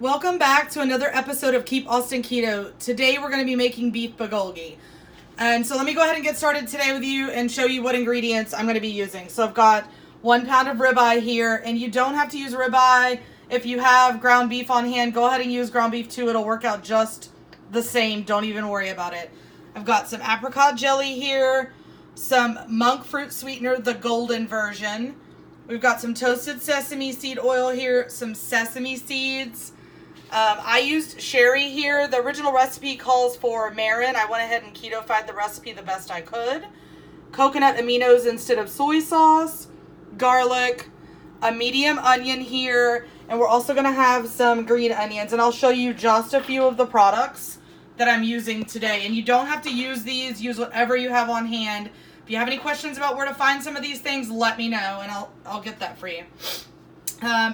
Welcome back to another episode of Keep Austin Keto. Today we're going to be making beef bulgogi. And so let me go ahead and get started today with you and show you what ingredients I'm going to be using. So I've got 1 pound of ribeye here, and you don't have to use ribeye. If you have ground beef on hand, go ahead and use ground beef too. It'll work out just the same. Don't even worry about it. I've got some apricot jelly here, some monk fruit sweetener, the golden version. We've got some toasted sesame seed oil here, some sesame seeds. I used sherry here. The original recipe calls for Marinate. I went ahead and Ketofied the recipe the best I could. Coconut aminos instead of soy sauce. Garlic. A medium onion here. And we're also going to have some green onions. And I'll show you just a few of the products that I'm using today. And you don't have to use these. Use whatever you have on hand. If you have any questions about where to find some of these things, let me know and I'll get that for you.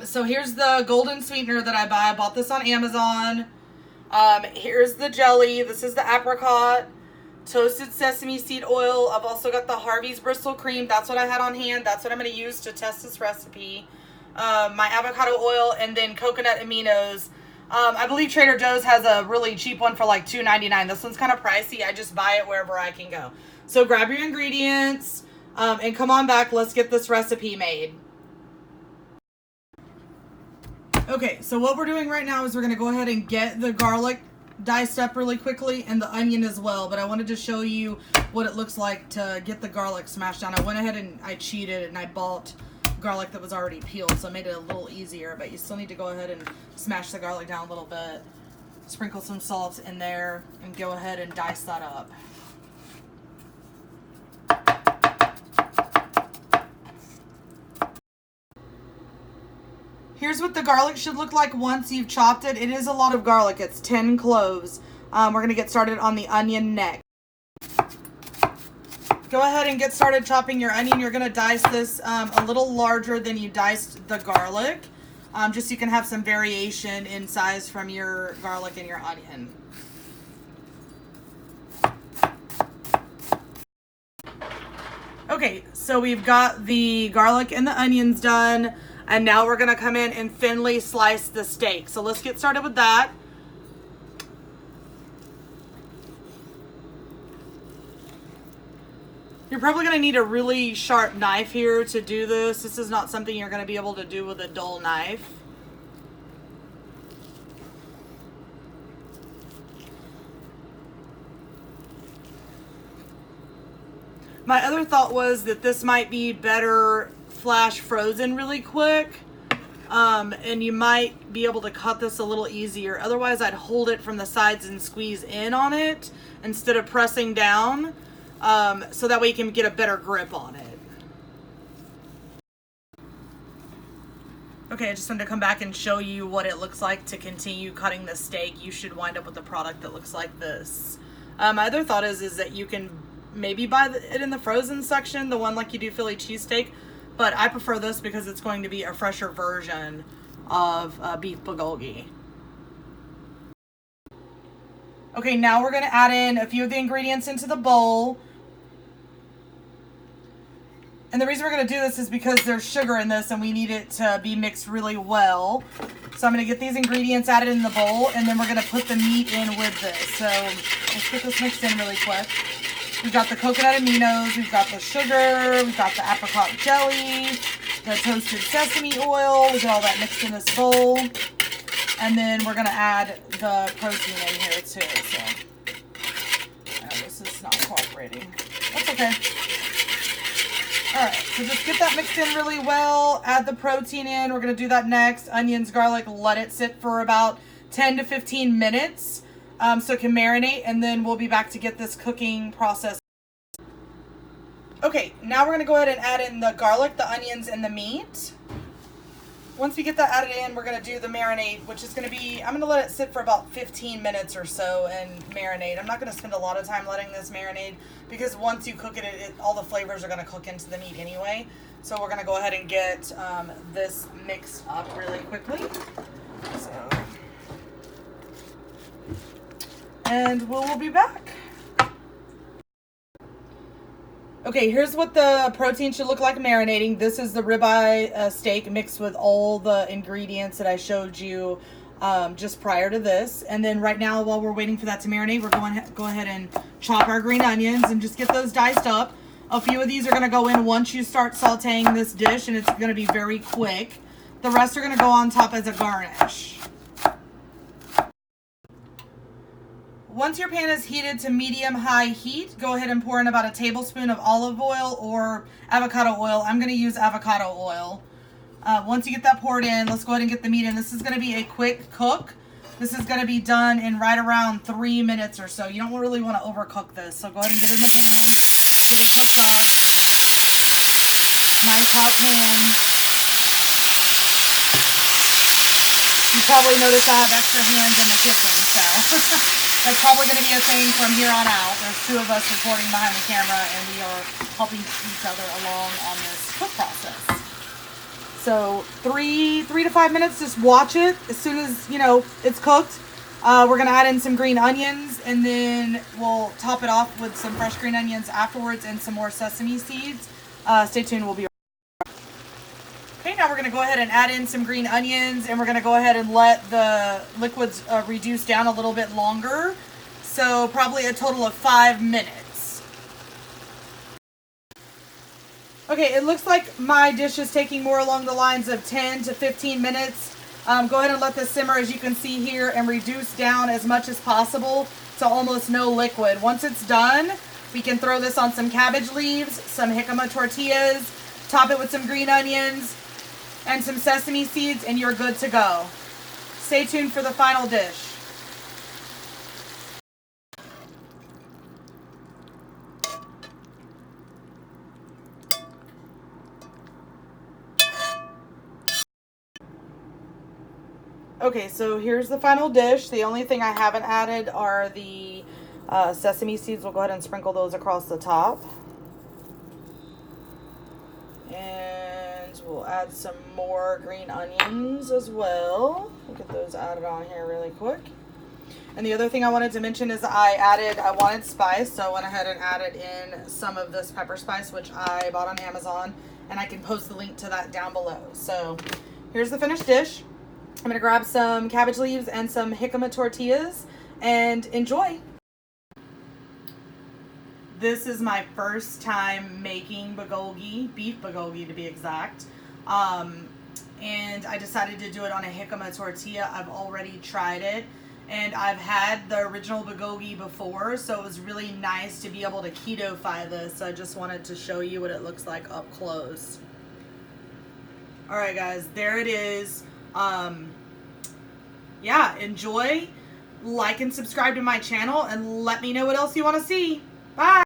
So here's the golden sweetener that I buy. I bought this on Amazon. Here's the jelly. This is the apricot. Toasted sesame seed oil. I've also got the Harvey's Bristol cream. That's what I had on hand. That's what I'm going to use to test this recipe. My avocado oil and then coconut aminos. I believe Trader Joe's has a really cheap one for like $2.99. This one's kind of pricey. I just buy it wherever I can go. So grab your ingredients and come on back. Let's get this recipe made. Okay, so what we're doing right now is we're going to go ahead and get the garlic diced up really quickly and the onion as well. But I wanted to show you what it looks like to get the garlic smashed down. I went ahead and I cheated and I bought garlic that was already peeled, so I made it a little easier. But you still need to go ahead and smash the garlic down a little bit. Sprinkle some salt in there and go ahead and dice that up. Here's what the garlic should look like once you've chopped it. It is a lot of garlic. It's 10 cloves. We're going to get started on the onion next. Go ahead and get started chopping your onion. You're going to dice this a little larger than you diced the garlic, just so you can have some variation in size from your garlic and your onion. Okay, so we've got the garlic and the onions done. And now we're going to come in and thinly slice the steak. So let's get started with that. You're probably going to need a really sharp knife here to do this. This is not something you're going to be able to do with a dull knife. My other thought was that this might be better flash frozen really quick, and you might be able to cut this a little easier. Otherwise, I'd hold it from the sides and squeeze in on it instead of pressing down, so that way you can get a better grip on it. Okay, I just wanted to come back and show you what it looks like to continue cutting the steak. You should wind up with a product that looks like this. My other thought is that you can maybe buy it in the frozen section, the one like you do Philly cheesesteak. But I prefer this because it's going to be a fresher version of beef bulgogi. Okay, now we're going to add in a few of the ingredients into the bowl. And the reason we're going to do this is because there's sugar in this and we need it to be mixed really well. So I'm going to get these ingredients added in the bowl and then we're going to put the meat in with this. So let's get this mixed in really quick. We've got the coconut aminos, we've got the sugar, we've got the apricot jelly, the toasted sesame oil. We got all that mixed in this bowl. And then we're going to add the protein in here too. So this is not cooperating. That's okay. Alright, so just get that mixed in really well. Add the protein in. We're going to do that next. Onions, garlic, let it sit for about 10 to 15 minutes. So it can marinate, and then we'll be back to get this cooking process. Okay, now we're going to go ahead and add in the garlic, the onions, and the meat. Once we get that added in, we're going to do the marinade, which is going to be, I'm going to let it sit for about 15 minutes or so and marinate. I'm not going to spend a lot of time letting this marinade because once you cook it, all the flavors are going to cook into the meat anyway. So we're going to go ahead and get this mixed up really quickly. And we'll be back. Okay, here's what the protein should look like marinating. This is the ribeye steak mixed with all the ingredients that I showed you just prior to this. And then right now, while we're waiting for that to marinate, we're going to go ahead and chop our green onions and just get those diced up. A few of these are going to go in once you start sauteing this dish, and it's going to be very quick. The rest are going to go on top as a garnish. Once your pan is heated to medium-high heat, go ahead and pour in about a tablespoon of olive oil or avocado oil. I'm going to use avocado oil. Once you get that poured in, let's go ahead and get the meat in. This is going to be a quick cook. This is going to be done in right around 3 minutes or so. You don't really want to overcook this. So go ahead and get in the pan, get it cooked up. Nice hot pan. You probably notice I have extra hands in the kitchen, so that's probably going to be a thing from here on out. There's 2 of us reporting behind the camera, and we are helping each other along on this cook process. So 3 to 5 minutes, just watch it. As soon as, you know, it's cooked, we're going to add in some green onions, and then we'll top it off with some fresh green onions afterwards and some more sesame seeds. Stay tuned, we'll be right back. Okay, now we're going to go ahead and add in some green onions, and we're going to go ahead and let the liquids reduce down a little bit longer. So probably a total of 5 minutes. Okay, it looks like my dish is taking more along the lines of 10 to 15 minutes. Go ahead and let this simmer, as you can see here, and reduce down as much as possible to almost no liquid. Once it's done, we can throw this on some cabbage leaves, some jicama tortillas, top it with some green onions, and some sesame seeds, and you're good to go. Stay tuned for the final dish. Okay, so here's the final dish. The only thing I haven't added are the sesame seeds. We'll go ahead and sprinkle those across the top. And we'll add some more green onions as well. We'll get those added on here really quick. And the other thing I wanted to mention is I wanted spice, so I went ahead and added in some of this pepper spice, which I bought on Amazon, and I can post the link to that down below. So here's the finished dish. I'm going to grab some cabbage leaves and some jicama tortillas and enjoy. This is my first time making bulgogi, beef bulgogi to be exact. And I decided to do it on a jicama tortilla. I've already tried it, and I've had the original bulgogi before, so it was really nice to be able to keto-fy this. I just wanted to show you what it looks like up close. Alright guys, there it is. Yeah, enjoy, like and subscribe to my channel, and let me know what else you want to see. Bye!